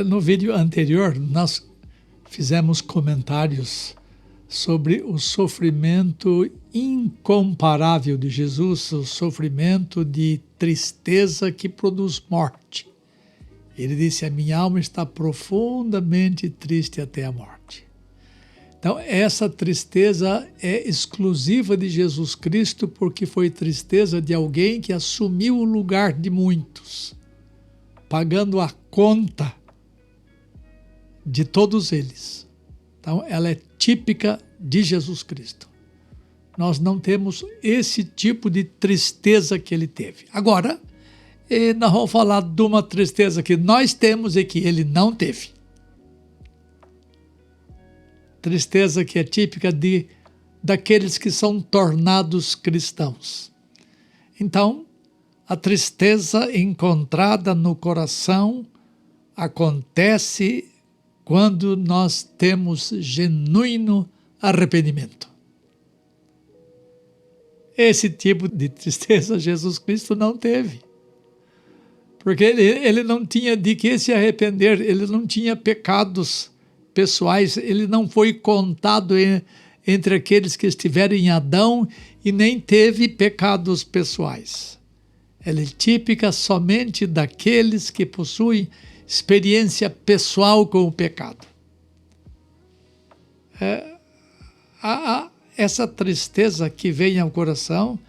No vídeo anterior, nós fizemos comentários sobre o sofrimento incomparável de Jesus, o sofrimento de tristeza que produz morte. Ele disse: a minha alma está profundamente triste até a morte. Então, essa tristeza é exclusiva de Jesus Cristo, porque foi tristeza de alguém que assumiu o lugar de muitos, pagando a conta de todos eles. Então, ela é típica de Jesus Cristo. Nós não temos esse tipo de tristeza que ele teve. Agora, nós vamos falar de uma tristeza que nós temos e que ele não teve. Tristeza que é típica daqueles que são tornados cristãos. Então, a tristeza encontrada no coração acontece quando nós temos genuíno arrependimento. Esse tipo de tristeza Jesus Cristo não teve. Porque ele não tinha de que se arrepender, ele não tinha pecados pessoais, ele não foi contado entre aqueles que estiveram em Adão e nem teve pecados pessoais. Ela é típica somente daqueles que possuem experiência pessoal com o pecado. Essa tristeza que vem ao coração,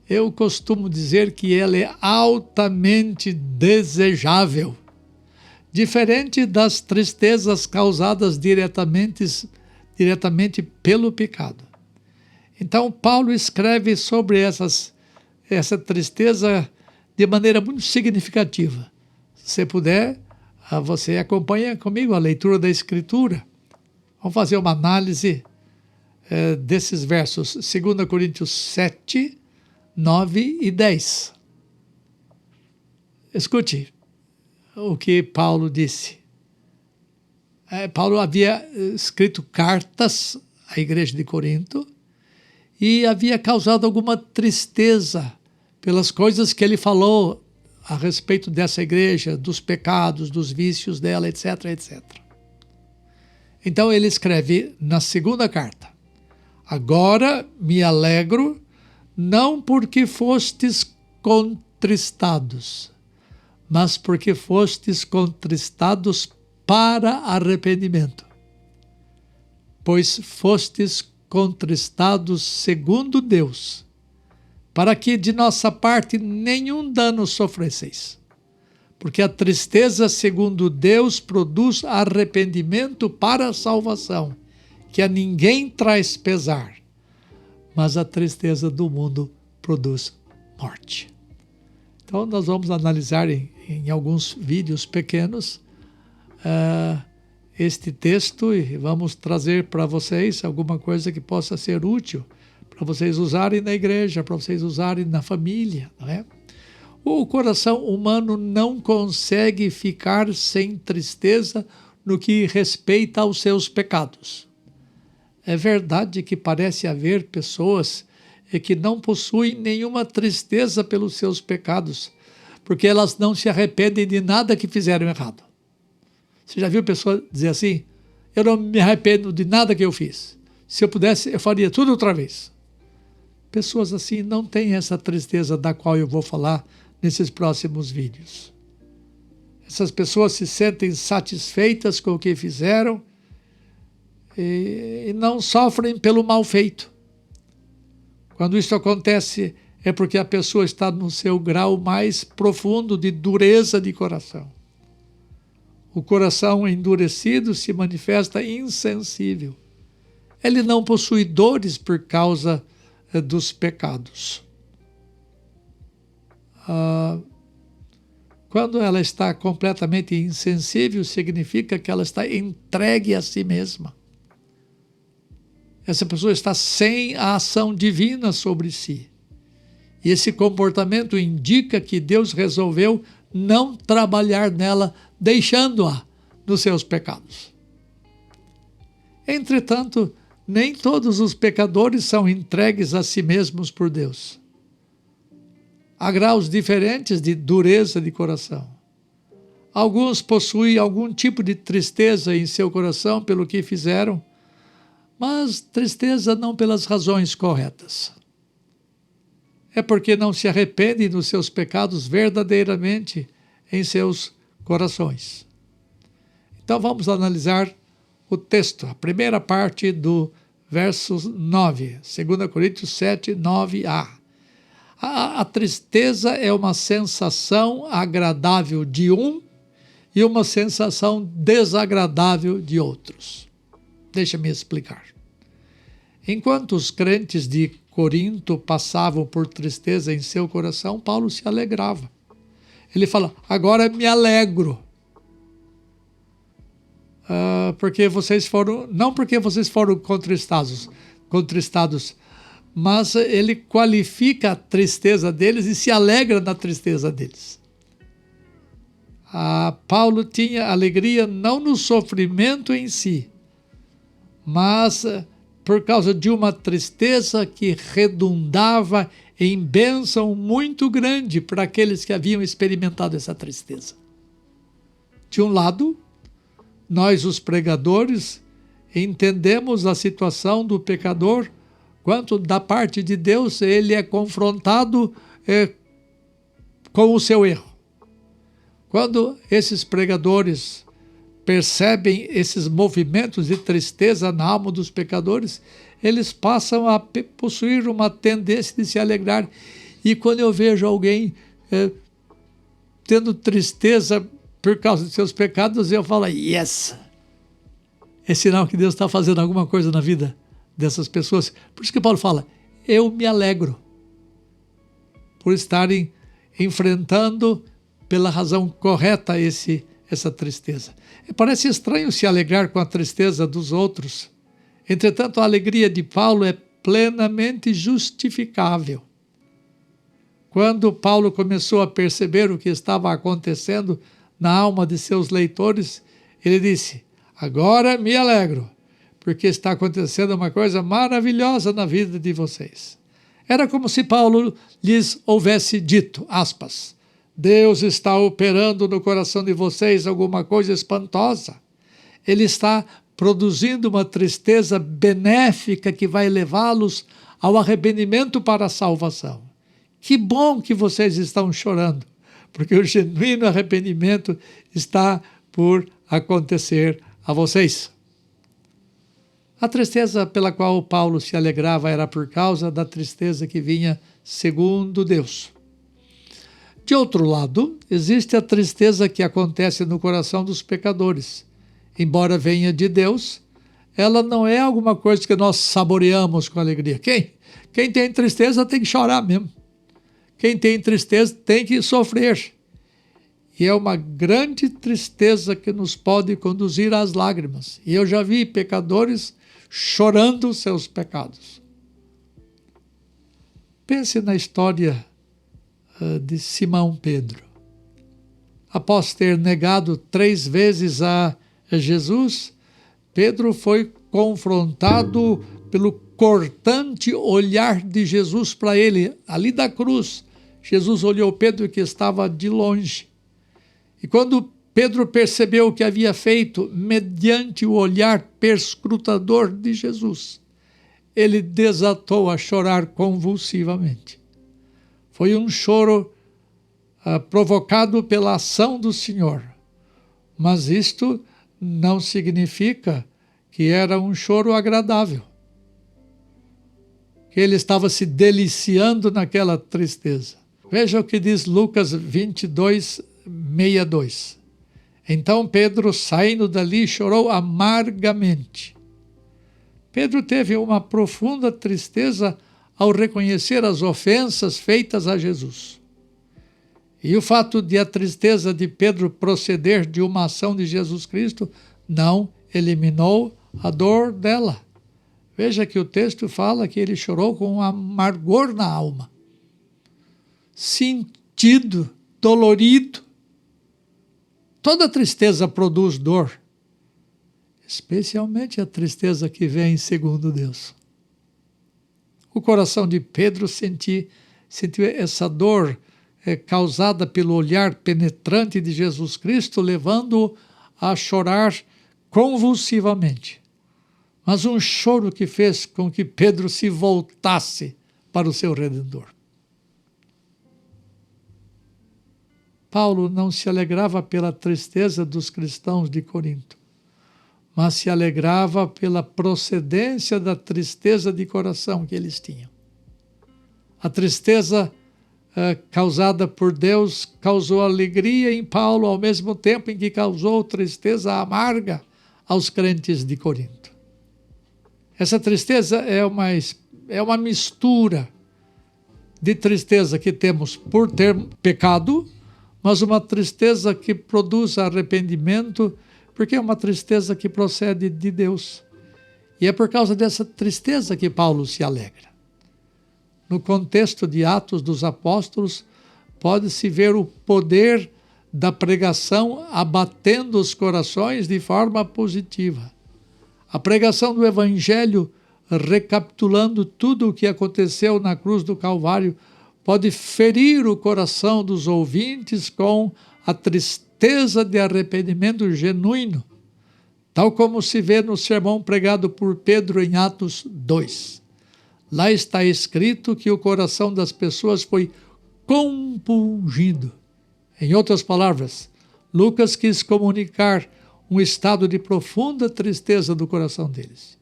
eu costumo dizer que ela é altamente desejável, diferente das tristezas causadas diretamente pelo pecado. Então, Paulo escreve sobre essa tristeza de maneira muito significativa. Se você puder, você acompanha comigo a leitura da Escritura. Vamos fazer uma análise desses versos, 2 Coríntios 7, 9 e 10. Escute o que Paulo disse. Paulo havia escrito cartas à igreja de Corinto e havia causado alguma tristeza pelas coisas que ele falou a respeito dessa igreja, dos pecados, dos vícios dela, etc, etc. Então ele escreve na segunda carta: agora me alegro, não porque fostes contristados, mas porque fostes contristados para arrependimento. Pois fostes contristados segundo Deus, para que de nossa parte nenhum dano sofresseis. Porque a tristeza segundo Deus produz arrependimento para a salvação, que a ninguém traz pesar, mas a tristeza do mundo produz morte. Então nós vamos analisar em alguns vídeos pequenos este texto e vamos trazer para vocês alguma coisa que possa ser útil para vocês usarem na igreja, para vocês usarem na família, não é? O coração humano não consegue ficar sem tristeza no que respeita aos seus pecados. É verdade que parece haver pessoas que não possuem nenhuma tristeza pelos seus pecados, porque elas não se arrependem de nada que fizeram errado. Você já viu pessoa dizer assim: eu não me arrependo de nada que eu fiz. Se eu pudesse, eu faria tudo outra vez. Pessoas assim não têm essa tristeza da qual eu vou falar nesses próximos vídeos. Essas pessoas se sentem satisfeitas com o que fizeram e não sofrem pelo mal feito. Quando isso acontece, é porque a pessoa está no seu grau mais profundo de dureza de coração. O coração endurecido se manifesta insensível. Ele não possui dores por causa dos pecados. Quando ela está completamente insensível, significa que ela está entregue a si mesma. Essa pessoa está sem a ação divina sobre si. E esse comportamento indica que Deus resolveu não trabalhar nela, deixando-a nos seus pecados. Entretanto, nem todos os pecadores são entregues a si mesmos por Deus. Há graus diferentes de dureza de coração. Alguns possuem algum tipo de tristeza em seu coração pelo que fizeram, mas tristeza não pelas razões corretas. É porque não se arrependem dos seus pecados verdadeiramente em seus corações. Então vamos analisar o texto, a primeira parte do verso 9, 2 Coríntios 7, 9a. A tristeza é uma sensação agradável de um e uma sensação desagradável de outros. Deixa-me explicar. Enquanto os crentes de Corinto passavam por tristeza em seu coração, Paulo se alegrava. Ele fala, agora me alegro. Porque vocês foram, não porque vocês foram contristados, mas ele qualifica a tristeza deles e se alegra na tristeza deles. Paulo tinha alegria não no sofrimento em si, mas por causa de uma tristeza que redundava em bênção muito grande para aqueles que haviam experimentado essa tristeza. De um lado, nós, os pregadores, entendemos a situação do pecador quanto da parte de Deus ele é confrontado com o seu erro. Quando esses pregadores percebem esses movimentos de tristeza na alma dos pecadores, eles passam a possuir uma tendência de se alegrar. E quando eu vejo alguém tendo tristeza por causa de seus pecados, eu falo, yes! É sinal que Deus está fazendo alguma coisa na vida dessas pessoas. Por isso que Paulo fala, eu me alegro por estarem enfrentando pela razão correta essa tristeza. E parece estranho se alegrar com a tristeza dos outros. Entretanto, a alegria de Paulo é plenamente justificável. Quando Paulo começou a perceber o que estava acontecendo na alma de seus leitores, ele disse, agora me alegro, porque está acontecendo uma coisa maravilhosa na vida de vocês. Era como se Paulo lhes houvesse dito, aspas, Deus está operando no coração de vocês alguma coisa espantosa. Ele está produzindo uma tristeza benéfica que vai levá-los ao arrependimento para a salvação. Que bom que vocês estão chorando, porque o genuíno arrependimento está por acontecer a vocês. A tristeza pela qual Paulo se alegrava era por causa da tristeza que vinha segundo Deus. De outro lado, existe a tristeza que acontece no coração dos pecadores. Embora venha de Deus, ela não é alguma coisa que nós saboreamos com alegria. Quem tem tristeza tem que chorar mesmo. Quem tem tristeza tem que sofrer. E é uma grande tristeza que nos pode conduzir às lágrimas. E eu já vi pecadores chorando seus pecados. Pense na história de Simão Pedro. Após ter negado 3 vezes a Jesus, Pedro foi confrontado pelo cortante olhar de Jesus para ele, ali da cruz. Jesus olhou Pedro que estava de longe. E quando Pedro percebeu o que havia feito, mediante o olhar perscrutador de Jesus, ele desatou a chorar convulsivamente. Foi um choro provocado pela ação do Senhor. Mas isto não significa que era um choro agradável. Que ele estava se deliciando naquela tristeza. Veja o que diz Lucas 22, 62. Então Pedro, saindo dali, chorou amargamente. Pedro teve uma profunda tristeza ao reconhecer as ofensas feitas a Jesus. E o fato de a tristeza de Pedro proceder de uma ação de Jesus Cristo não eliminou a dor dela. Veja que o texto fala que ele chorou com um amargor na alma. Sentido, dolorido. Toda tristeza produz dor. especialmente a tristeza que vem segundo Deus. O coração de Pedro sentiu essa dor causada pelo olhar penetrante de Jesus Cristo, levando-o a chorar convulsivamente. Mas um choro que fez com que Pedro se voltasse para o seu Redentor. Paulo não se alegrava pela tristeza dos cristãos de Corinto, mas se alegrava pela procedência da tristeza de coração que eles tinham. A tristeza causada por Deus causou alegria em Paulo, ao mesmo tempo em que causou tristeza amarga aos crentes de Corinto. Essa tristeza é uma mistura de tristeza que temos por ter pecado, mas uma tristeza que produz arrependimento, porque é uma tristeza que procede de Deus. E é por causa dessa tristeza que Paulo se alegra. No contexto de Atos dos Apóstolos, pode-se ver o poder da pregação abatendo os corações de forma positiva. A pregação do Evangelho, recapitulando tudo o que aconteceu na cruz do Calvário, pode ferir o coração dos ouvintes com a tristeza de arrependimento genuíno, tal como se vê no sermão pregado por Pedro em Atos 2. Lá está escrito que o coração das pessoas foi compungido. Em outras palavras, Lucas quis comunicar um estado de profunda tristeza do coração deles.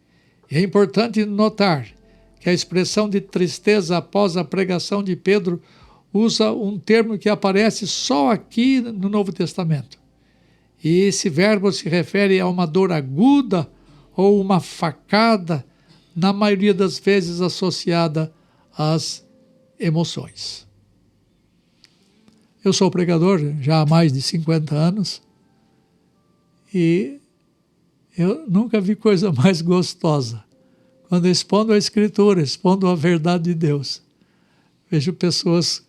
E é importante notar que a expressão de tristeza após a pregação de Pedro usa um termo que aparece só aqui no Novo Testamento. E esse verbo se refere a uma dor aguda ou uma facada, na maioria das vezes associada às emoções. Eu sou pregador já há mais de 50 anos e eu nunca vi coisa mais gostosa. Quando expondo a Escritura, expondo a verdade de Deus, vejo pessoas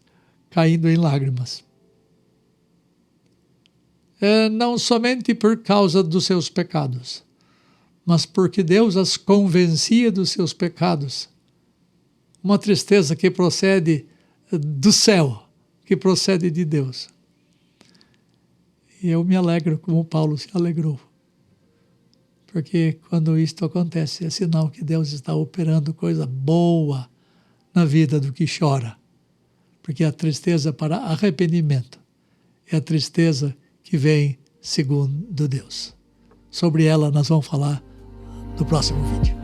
caindo em lágrimas. Não somente por causa dos seus pecados, mas porque Deus as convencia dos seus pecados. Uma tristeza que procede do céu, que procede de Deus. E eu me alegro como Paulo se alegrou. Porque quando isto acontece, é sinal que Deus está operando coisa boa na vida do que chora. Porque a tristeza para arrependimento é a tristeza que vem segundo Deus. Sobre ela nós vamos falar no próximo vídeo.